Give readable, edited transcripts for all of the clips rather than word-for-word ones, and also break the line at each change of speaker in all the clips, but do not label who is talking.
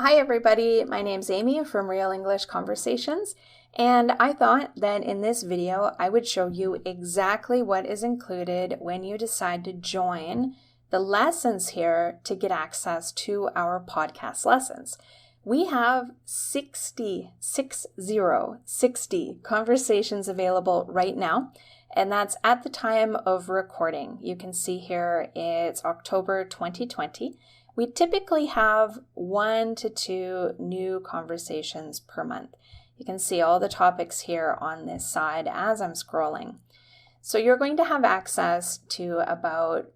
Hi everybody, my name's Amy from Real English Conversations, and I thought that in this video I would show you exactly what is included when you decide to join the lessons here to get access to our podcast lessons. We have 60 conversations available right now, and that's at the time of recording. You can see here it's October 2020. We typically have 1 to 2 new conversations per month. You can see all the topics here on this side as I'm scrolling. So you're going to have access to about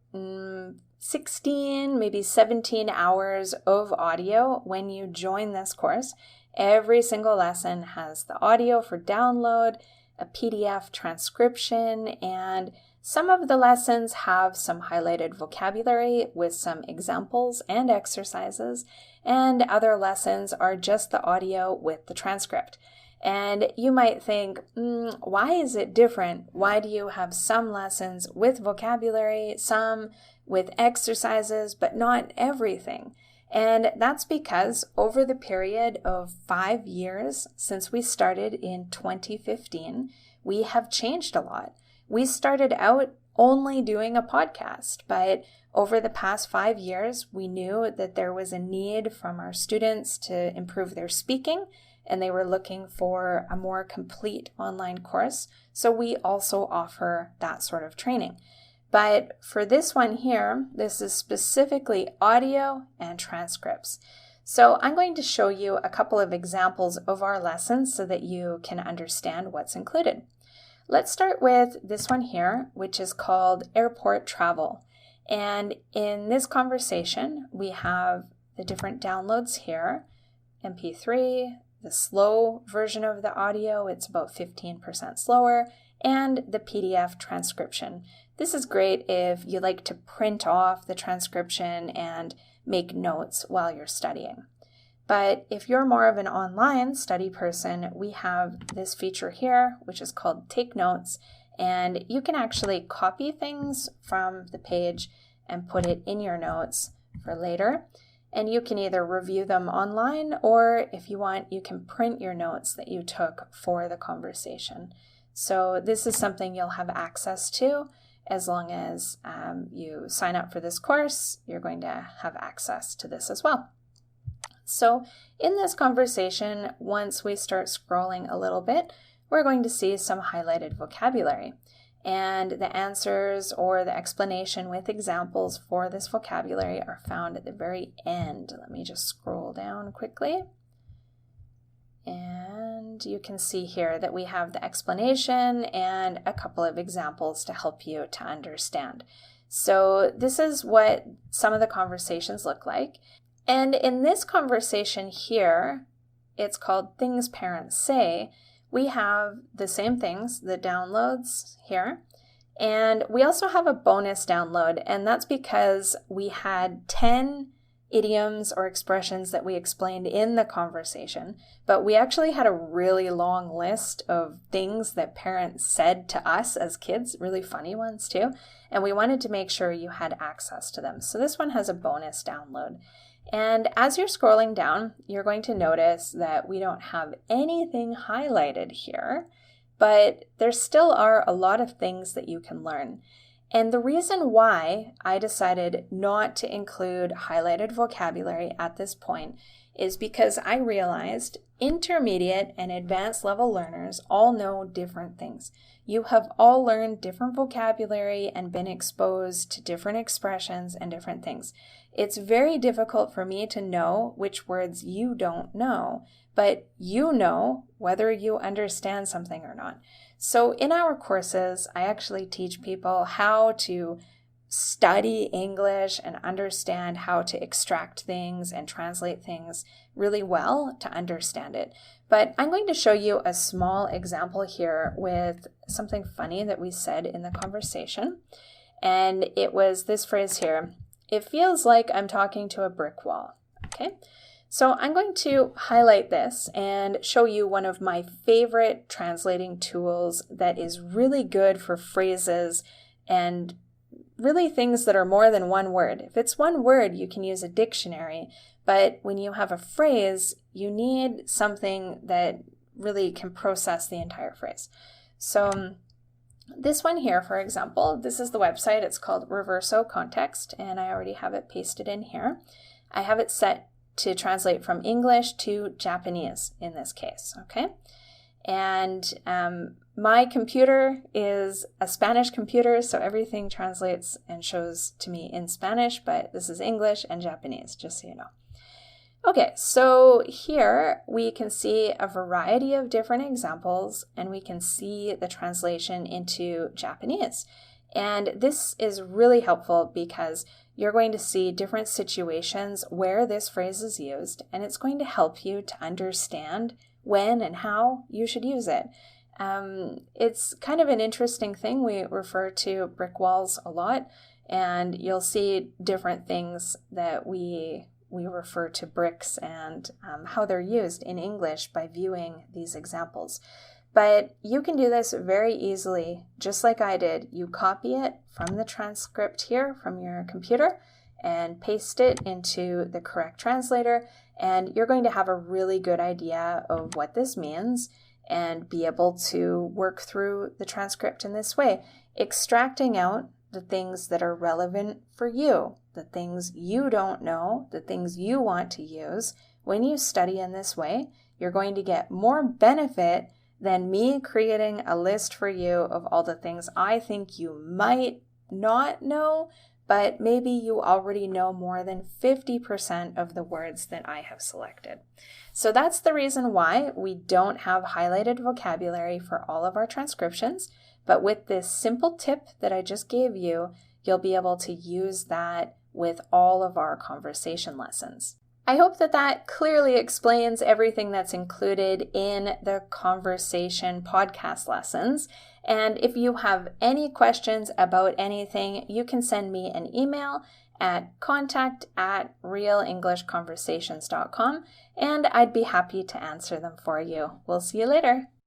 16, maybe 17 hours of audio when you join this course. Every single lesson has the audio for download, a PDF transcription, and some of the lessons have some highlighted vocabulary with some examples and exercises, and other lessons are just the audio with the transcript. And you might think, why is it different? Why do you have some lessons with vocabulary, some with exercises, but not everything? And that's because over the period of 5 years since we started in 2015, we have changed a lot. We started out only doing a podcast, but over the past 5 years, we knew that there was a need from our students to improve their speaking, and they were looking for a more complete online course. So we also offer that sort of training. But for this one here, this is specifically audio and transcripts. So I'm going to show you a couple of examples of our lessons so that you can understand what's included. Let's start with this one here, which is called Airport Travel. And in this conversation, we have the different downloads here, MP3, the slow version of the audio, it's about 15% slower, and the PDF transcription. This is great if you like to print off the transcription and make notes while you're studying. But if you're more of an online study person, we have this feature here, which is called Take Notes, and you can actually copy things from the page and put it in your notes for later. And you can either review them online, or if you want, you can print your notes that you took for the conversation. So this is something you'll have access to as long as you sign up for this course. You're going to have access to this as well. So in this conversation, once we start scrolling a little bit, we're going to see some highlighted vocabulary. And the answers or the explanation with examples for this vocabulary are found at the very end. Let me just scroll down quickly. And you can see here that we have the explanation and a couple of examples to help you to understand. So this is what some of the conversations look like. And in this conversation here, it's called Things Parents Say. We have the same things, the downloads here, and we also have a bonus download, and that's because we had 10 idioms or expressions that we explained in the conversation, but we actually had a really long list of things that parents said to us as kids, really funny ones too, and we wanted to make sure you had access to them. So this one has a bonus download. And as you're scrolling down, you're going to notice that we don't have anything highlighted here, but there still are a lot of things that you can learn. And the reason why I decided not to include highlighted vocabulary at this point is because I realized intermediate and advanced level learners all know different things. You have all learned different vocabulary and been exposed to different expressions and different things. It's very difficult for me to know which words you don't know, but you know whether you understand something or not. So in our courses, I actually teach people how to study English and understand how to extract things and translate things really well to understand it. But I'm going to show you a small example here with something funny that we said in the conversation. And it was this phrase here: it feels like I'm talking to a brick wall. Okay, so I'm going to highlight this and show you one of my favorite translating tools that is really good for phrases and really things that are more than one word. If it's one word, you can use a dictionary, But when you have a phrase, you need something that really can process the entire phrase. So this one here, for example, this is the website. It's called Reverso Context, and I already have it pasted in here. I have it set to translate from English to Japanese in this case, okay? And my computer is a Spanish computer, so everything translates and shows to me in Spanish, but this is English and Japanese, just so you know. Okay, so here we can see a variety of different examples, and we can see the translation into Japanese. And this is really helpful because you're going to see different situations where this phrase is used, and it's going to help you to understand when and how you should use it. It's kind of an interesting thing. We refer to brick walls a lot, and you'll see different things that we refer to bricks and how they're used in English by viewing these examples. But you can do this very easily, just like I did. You copy it from the transcript here from your computer and paste it into the correct translator, and you're going to have a really good idea of what this means and be able to work through the transcript in this way, extracting out the things that are relevant for you, the things you don't know, the things you want to use. When you study in this way, you're going to get more benefit than me creating a list for you of all the things I think you might not know, but maybe you already know more than 50% of the words that I have selected. So that's the reason why we don't have highlighted vocabulary for all of our transcriptions. But with this simple tip that I just gave you, you'll be able to use that with all of our conversation lessons. I hope that clearly explains everything that's included in the conversation podcast lessons. And if you have any questions about anything, you can send me an email at contact@realenglishconversations.com, and I'd be happy to answer them for you. We'll see you later.